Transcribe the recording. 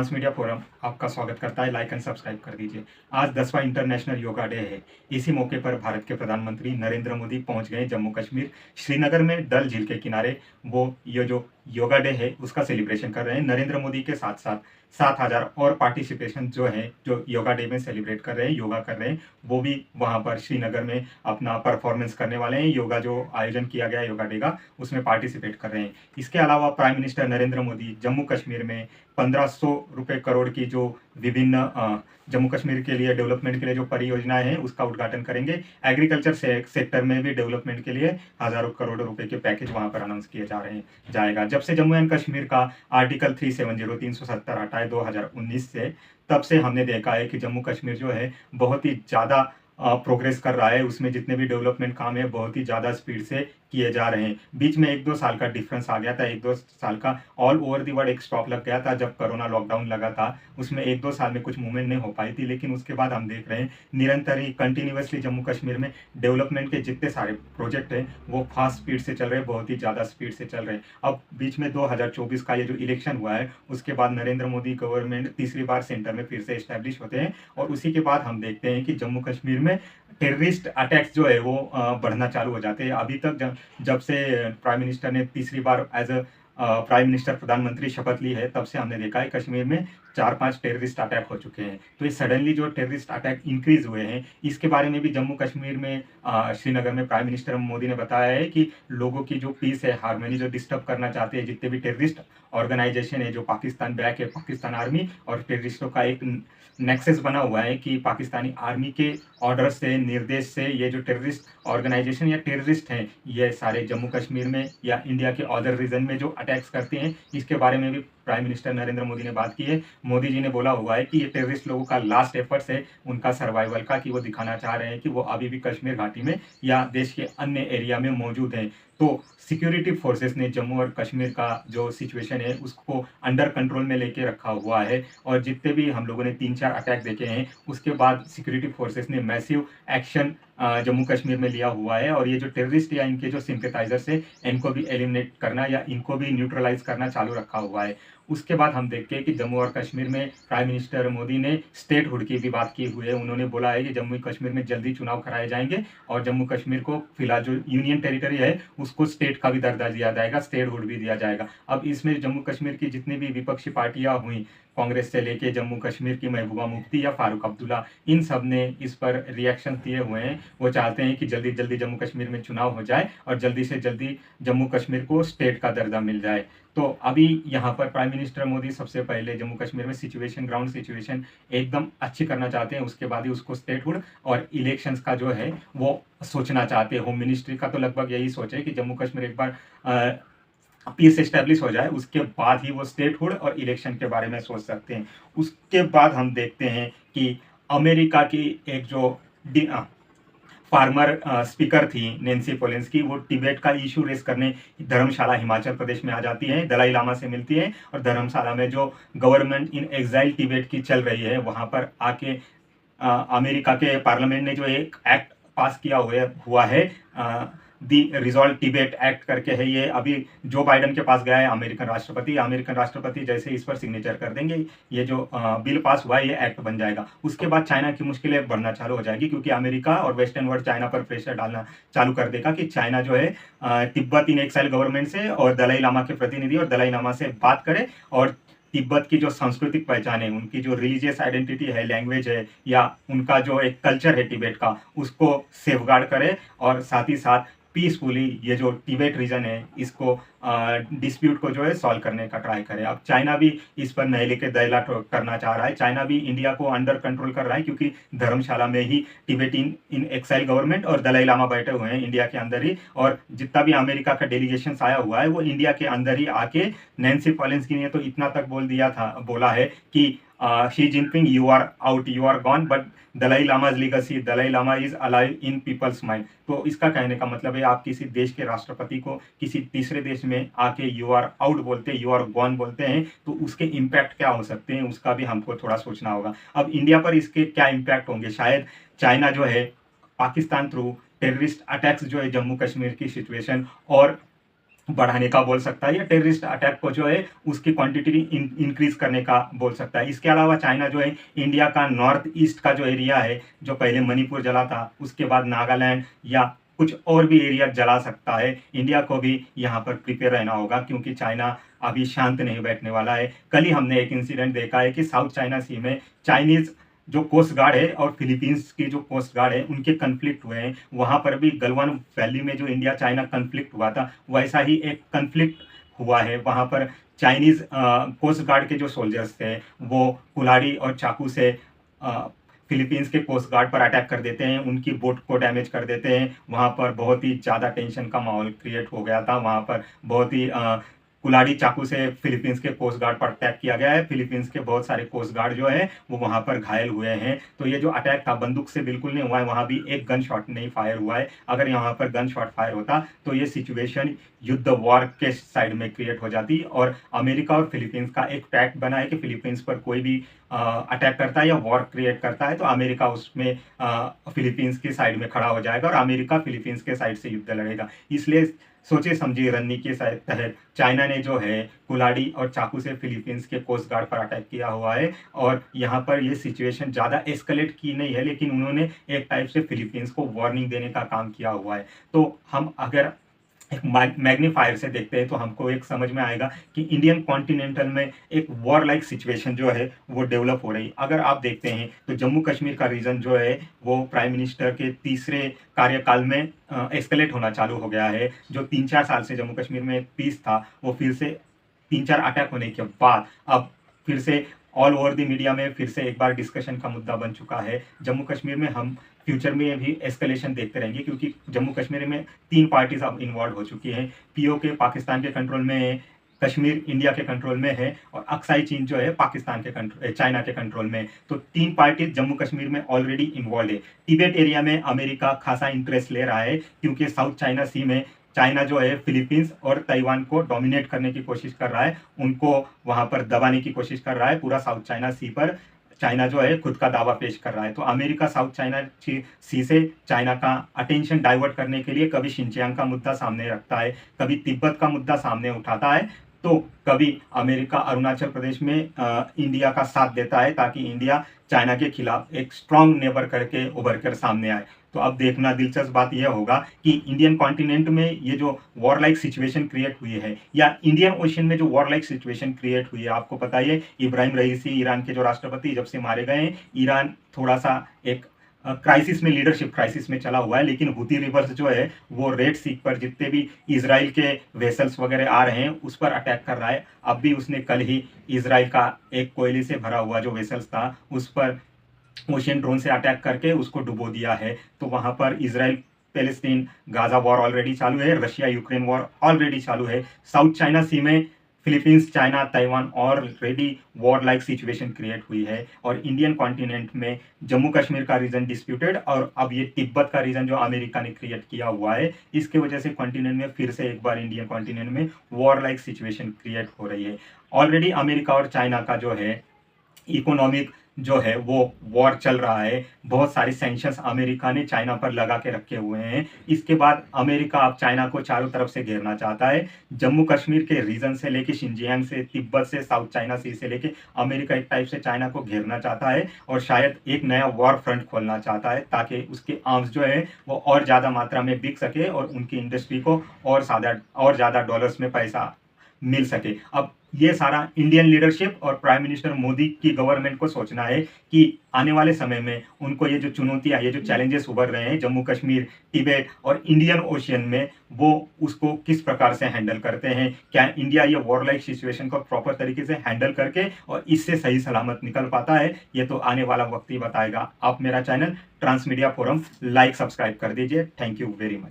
Mass media forum आपका स्वागत करता है। लाइक एंड सब्सक्राइब कर दीजिए। आज 10वां इंटरनेशनल योगा डे है। इसी मौके पर भारत के प्रधानमंत्री नरेंद्र मोदी पहुंच गए जम्मू कश्मीर, श्रीनगर में डल झील के किनारे। वो ये जो योगा डे है उसका सेलिब्रेशन कर रहे हैं। नरेंद्र मोदी के साथ साथ 7,000 और पार्टिसिपेशन जो है, जो योगा डे में सेलिब्रेट कर रहे हैं, योगा कर रहे हैं, वो भी वहां पर श्रीनगर में अपना परफॉर्मेंस करने वाले हैं। योगा जो आयोजन किया गया योगा डे का, उसमें पार्टिसिपेट कर रहे हैं। इसके अलावा प्राइम मिनिस्टर नरेंद्र मोदी जम्मू कश्मीर में 1500 रुपए करोड़ की जो विभिन्न जम्मू कश्मीर के लिए डेवलपमेंट के लिए जो परियोजनाएं हैं उसका उद्घाटन करेंगे। एग्रीकल्चर सेक्टर में भी डेवलपमेंट के लिए हजारों करोड़ रुपए के पैकेज वहां पर अनाउंस किए जा रहे हैं जाएगा। जब से जम्मू एंड कश्मीर का आर्टिकल 370 हटा है 2019 से, तब से हमने देखा है कि जम्मू कश्मीर जो है बहुत ही ज़्यादा प्रोग्रेस कर रहा है। उसमें जितने भी डेवलपमेंट काम है बहुत ही ज़्यादा स्पीड से किए जा रहे हैं। बीच में 1-2 साल का डिफरेंस आ गया था, 1-2 साल का ऑल ओवर दी वर्ल्ड एक स्टॉप लग गया था जब कोरोना लॉकडाउन लगा था। उसमें 1-2 साल में कुछ मूवमेंट नहीं हो पाई थी, लेकिन उसके बाद हम देख रहे हैं निरंतर ही कंटिन्यूसली जम्मू कश्मीर में डेवलपमेंट के जितने सारे प्रोजेक्ट हैं वो फास्ट स्पीड से चल रहे हैं, बहुत ही ज़्यादा स्पीड से चल रहे हैं। अब बीच में 2024 का ये जो इलेक्शन हुआ है उसके बाद नरेंद्र मोदी गवर्नमेंट तीसरी बार सेंटर में फिर से इस्टेब्लिश होते हैं, और उसी के बाद हम देखते हैं कि जम्मू कश्मीर में टेररिस्ट अटैक्स जो है वो बढ़ना चालू हो जाते हैं। अभी तक जब से प्राइम मिनिस्टर ने तीसरी बार एज अ प्राइम मिनिस्टर प्रधानमंत्री शपथ ली है, तब से हमने देखा है कश्मीर में 4-5 टेररिस्ट अटैक हो चुके हैं। तो ये सडनली जो टेररिस्ट अटैक इंक्रीज हुए हैं, इसके बारे में भी जम्मू कश्मीर में श्रीनगर में प्राइम मिनिस्टर मोदी ने बताया है कि लोगों की जो पीस है, हार्मनी जो डिस्टर्ब करना चाहते हैं, जितने भी टेररिस्ट ऑर्गेनाइजेशन है, जो पाकिस्तान बैक है, पाकिस्तान आर्मी और टेररिस्टों का एक नेक्सस बना हुआ है कि पाकिस्तानी आर्मी के ऑर्डर से, निर्देश से ये जो टेररिस्ट ऑर्गेनाइजेशन या टेररिस्ट हैं, ये सारे जम्मू कश्मीर में या इंडिया के अदर रीजन में जो अटैक्स करते हैं, इसके बारे में भी प्राइम मिनिस्टर नरेंद्र मोदी ने बात की है। मोदी जी ने बोला हुआ है कि ये टेररिस्ट लोगों का लास्ट एफर्ट्स है उनका सर्वाइवल का, कि वो दिखाना चाह रहे हैं कि वो अभी भी कश्मीर घाटी में या देश के अन्य एरिया में मौजूद हैं। तो सिक्योरिटी फोर्सेस ने जम्मू और कश्मीर का जो सिचुएशन है उसको अंडर कंट्रोल में लेके रखा हुआ है, और जितने भी हम लोगों ने 3-4 अटैक देखे हैं उसके बाद सिक्योरिटी फोर्सेस ने मैसिव एक्शन जम्मू कश्मीर में लिया हुआ है, और ये जो टेररिस्ट या इनके जो सिंपैथाइजर्स है इनको भी एलिमिनेट करना या इनको भी न्यूट्रलाइज करना चालू रखा हुआ है। उसके बाद हम देखते हैं कि जम्मू और कश्मीर में प्राइम मिनिस्टर मोदी ने स्टेटहुड की भी बात की हुई है। उन्होंने बोला है कि जम्मू कश्मीर में जल्दी चुनाव कराए जाएंगे और जम्मू कश्मीर को फिलहाल जो यूनियन टेरिटरी है उसको स्टेट का भी दर्जा दिया जाएगा, स्टेटहुड भी दिया जाएगा। अब इसमें जम्मू कश्मीर की जितनी भी विपक्षी पार्टियां हुई, कांग्रेस से लेके जम्मू कश्मीर की महबूबा मुफ्ती या फारूक अब्दुल्ला, इन सब ने इस पर रिएक्शन दिए हुए हैं। वो चाहते हैं कि जल्दी जल्दी जम्मू कश्मीर में चुनाव हो जाए और जल्दी से जल्दी जम्मू कश्मीर को स्टेट का दर्जा मिल जाए। तो अभी यहाँ पर प्राइम मिनिस्टर मोदी सबसे पहले जम्मू कश्मीर में सिचुएशन, ग्राउंड सिचुएशन एकदम अच्छी करना चाहते हैं, उसके बाद ही उसको स्टेटहुड और इलेक्शंस का जो है वो सोचना चाहते हैं। होम मिनिस्ट्री का तो लगभग यही सोच है कि जम्मू कश्मीर एक बार पीस एस्टेब्लिश हो जाए, उसके बाद ही वो स्टेटहुड और इलेक्शन के बारे में सोच सकते हैं। उसके बाद हम देखते हैं कि अमेरिका की एक जो फार्मर स्पीकर थी नैन्सी पेलोसी, वो तिब्बत का इशू रेस करने धर्मशाला हिमाचल प्रदेश में आ जाती है, दलाई लामा से मिलती है, और धर्मशाला में जो गवर्नमेंट इन एग्जाइल तिब्बत की चल रही है वहां पर आके अमेरिका के पार्लियामेंट ने जो एक एक्ट पास किया हुआ है, दी रिजॉल्व तिब्बत एक्ट करके है। ये अभी जो बाइडन के पास गया है अमेरिकन राष्ट्रपति जैसे इस पर सिग्नेचर कर देंगे, ये जो बिल पास हुआ है ये एक्ट बन जाएगा। उसके बाद चाइना की मुश्किलें बढ़ना चालू हो जाएगी, क्योंकि अमेरिका और वेस्टर्न वर्ल्ड चाइना पर प्रेशर डालना चालू कर देगा कि चाइना जो है तिब्बत इन एक्साइल गवर्नमेंट से और दलाई लामा के प्रतिनिधि और दलाई लामा से बात करे, और तिब्बत की जो सांस्कृतिक पहचान है, उनकी जो रिलीजियस आइडेंटिटी है, लैंग्वेज है, या उनका जो एक कल्चर है तिब्बत का, उसको सेफगार्ड करे, और साथ ही साथ पीसफुली ये जो तिब्बत रीजन है इसको डिस्प्यूट को जो है सॉल्व करने का ट्राई करे। अब चाइना भी इस पर नए लेके दैला करना चाह रहा है। चाइना भी इंडिया को अंडर कंट्रोल कर रहा है, क्योंकि धर्मशाला में ही तिब्बत इन एक्साइल गवर्नमेंट और दलाई लामा बैठे हुए हैं इंडिया के अंदर ही, और जितना भी अमेरिका का डेलीगेशन आया हुआ है वो इंडिया के अंदर ही आके नैन्सी पेलोसी ने तो इतना तक बोला है कि Xi Jinping you are out, you are gone, but Dalai Lama's legacy, Dalai Lama is alive in people's mind. तो इसका कहने का मतलब है आप किसी देश के राष्ट्रपति को किसी तीसरे देश में आके यू आर आउट बोलते हैं, यू आर गॉन बोलते हैं, तो उसके इम्पैक्ट क्या हो सकते हैं उसका भी हमको थोड़ा सोचना होगा। अब इंडिया पर इसके क्या इम्पैक्ट होंगे, शायद चाइना जो है पाकिस्तान थ्रू टेररिस्ट अटैक्स जो है जम्मू कश्मीर की सिचुएशन और बढ़ाने का बोल सकता है, या टेररिस्ट अटैक को जो है उसकी क्वांटिटी इंक्रीज करने का बोल सकता है। इसके अलावा चाइना जो है इंडिया का नॉर्थ ईस्ट का जो एरिया है, जो पहले मणिपुर जला था, उसके बाद नागालैंड या कुछ और भी एरिया जला सकता है। इंडिया को भी यहाँ पर प्रिपेयर रहना होगा, क्योंकि चाइना अभी शांत नहीं बैठने वाला है। कल ही हमने एक इंसिडेंट देखा है कि साउथ चाइना सी में चाइनीज जो कोस्ट गार्ड है और फिलीपींस की जो कोस्ट गार्ड है उनके कन्फ्लिक्ट हुए हैं। वहां पर भी गलवान वैली में जो इंडिया चाइना कन्फ्लिक्ट हुआ था, वैसा ही एक कन्फ्लिक्ट हुआ है। वहां पर चाइनीज कोस्ट गार्ड के जो सोल्जर्स थे वो कुल्हाड़ी और चाकू से फिलीपींस के कोस्ट गार्ड पर अटैक कर देते हैं, उनकी बोट को डैमेज कर देते हैं। वहां पर बहुत ही ज़्यादा टेंशन का माहौल क्रिएट हो गया था। वहां पर बहुत ही कुल्हाड़ी चाकू से फिलीपींस के कोस्ट गार्ड पर अटैक किया गया है। फिलीपींस के बहुत सारे कोस्ट गार्ड जो है वो वहां पर घायल हुए हैं। तो ये जो अटैक था बंदूक से बिल्कुल नहीं हुआ है, वहां भी एक गन शॉट नहीं फायर हुआ है। अगर यहाँ पर गन शॉट फायर होता तो ये सिचुएशन युद्ध वॉर के साइड में क्रिएट हो जाती, और अमेरिका और फिलीपींस का एक पैक्ट बना है कि फिलीपींस पर कोई भी अटैक करता है या वॉर क्रिएट करता है तो अमेरिका उसमें फिलीपींस की साइड में खड़ा हो जाएगा और अमेरिका फिलीपींस के साइड से युद्ध लड़ेगा। इसलिए सोचे समझी रणनीति के तहत चाइना ने जो है कुल्हाड़ी और चाकू से फिलीपींस के कोस्ट गार्ड पर अटैक किया हुआ है। और यहाँ पर ये सिचुएशन ज़्यादा एस्केलेट की नहीं है, लेकिन उन्होंने एक टाइप से फिलीपींस को वार्निंग देने का काम किया हुआ है। तो हम अगर एक मैग्नीफायर से देखते हैं तो हमको एक समझ में आएगा कि इंडियन कॉन्टिनेंटल में एक वॉर लाइक सिचुएशन जो है वो डेवलप हो रही। अगर आप देखते हैं तो जम्मू कश्मीर का रीजन जो है वो प्राइम मिनिस्टर के तीसरे कार्यकाल में एस्केलेट होना चालू हो गया है। जो 3-4 साल से जम्मू कश्मीर में पीस था वो फिर से 3-4 अटैक होने के बाद अब फिर से ऑल ओवर द मीडिया में फिर से एक बार डिस्कशन का मुद्दा बन चुका है। जम्मू कश्मीर में हम फ्यूचर में भी एस्केलेशन देखते रहेंगे, क्योंकि जम्मू कश्मीर में 3 पार्टीज अब इन्वॉल्व हो चुकी हैं। पीओके पाकिस्तान के कंट्रोल में है, कश्मीर इंडिया के कंट्रोल में है, और अक्साई चीन जो है पाकिस्तान के कंट्रोल चाइना के कंट्रोल में। तो 3 पार्टीज जम्मू कश्मीर में ऑलरेडी इन्वॉल्व है। तिब्बत एरिया में अमेरिका खासा इंटरेस्ट ले रहा है, क्योंकि साउथ चाइना सी में चाइना जो है फिलीपींस और ताइवान को डोमिनेट करने की कोशिश कर रहा है, उनको वहां पर दबाने की कोशिश कर रहा है। पूरा साउथ चाइना सी पर चाइना जो है खुद का दावा पेश कर रहा है। तो अमेरिका साउथ चाइना सी से चाइना का अटेंशन डाइवर्ट करने के लिए कभी शिनचियांग का मुद्दा सामने रखता है, कभी तिब्बत का मुद्दा सामने उठाता है, तो कभी अमेरिका अरुणाचल प्रदेश में इंडिया का साथ देता है, ताकि इंडिया चाइना के खिलाफ एक स्ट्रांग नेबर करके उभर कर सामने आए। तो अब देखना दिलचस्प बात यह होगा कि इंडियन कॉन्टिनेंट में ये जो वॉर लाइक सिचुएशन क्रिएट हुई है, या इंडियन ओशन में जो वॉर लाइक सिचुएशन क्रिएट हुई है, आपको पता ही है इब्राहिम रईसी ईरान के जो राष्ट्रपति जब से मारे गए हैं, ईरान थोड़ा सा एक क्राइसिस में, लीडरशिप क्राइसिस में चला हुआ है। लेकिन हुती रिवर्स जो है वो रेड सी पर जितने भी इजराइल के वेसल्स वगैरह आ रहे हैं उस पर अटैक कर रहा है। अब भी उसने कल ही इजराइल का एक कोयले से भरा हुआ जो वेसल्स था उस पर ओशियन ड्रोन से अटैक करके उसको डुबो दिया है। तो वहां पर Israel Palestine Gaza war already चालू है, रशिया यूक्रेन वॉर ऑलरेडी चालू है। साउथ चाइना सी में Philippines China Taiwan already war like situation create हुई है, और इंडियन कॉन्टिनेंट में जम्मू कश्मीर का रीजन डिस्प्यूटेड, और अब ये तिब्बत का रीजन जो अमेरिका ने क्रिएट किया हुआ है, इसके वजह से कॉन्टिनेंट में फिर से एक बार इंडियन कॉन्टिनेंट में वॉर लाइक सिचुएशन क्रिएट हो रही है। ऑलरेडी अमेरिका और चाइना का जो है इकोनॉमिक जो है वो वॉर चल रहा है। बहुत सारी सैंक्शंस अमेरिका ने चाइना पर लगा के रखे हुए हैं। इसके बाद अमेरिका अब चाइना को चारों तरफ से घेरना चाहता है। जम्मू कश्मीर के रीजन से लेके शिनजियांग से, तिब्बत से, साउथ चाइना सी से लेके अमेरिका एक टाइप से चाइना को घेरना चाहता है, और शायद एक नया वॉर फ्रंट खोलना चाहता है, ताकि उसके आर्म्स जो है वो और ज़्यादा मात्रा में बिक सके और उनकी इंडस्ट्री को और ज़्यादा डॉलर्स में पैसा मिल सके। अब ये सारा इंडियन लीडरशिप और प्राइम मिनिस्टर मोदी की गवर्नमेंट को सोचना है कि आने वाले समय में उनको ये जो चुनौतियां, ये जो चैलेंजेस उभर रहे हैं जम्मू कश्मीर, तिब्बत और इंडियन ओशियन में, वो उसको किस प्रकार से हैंडल करते हैं। क्या इंडिया ये वॉर लाइक सिचुएशन को प्रॉपर तरीके से हैंडल करके और इससे सही सलामत निकल पाता है, ये तो आने वाला वक्त ही बताएगा। आप मेरा channel transmedia forum like subscribe कर दीजिए। Thank you very much.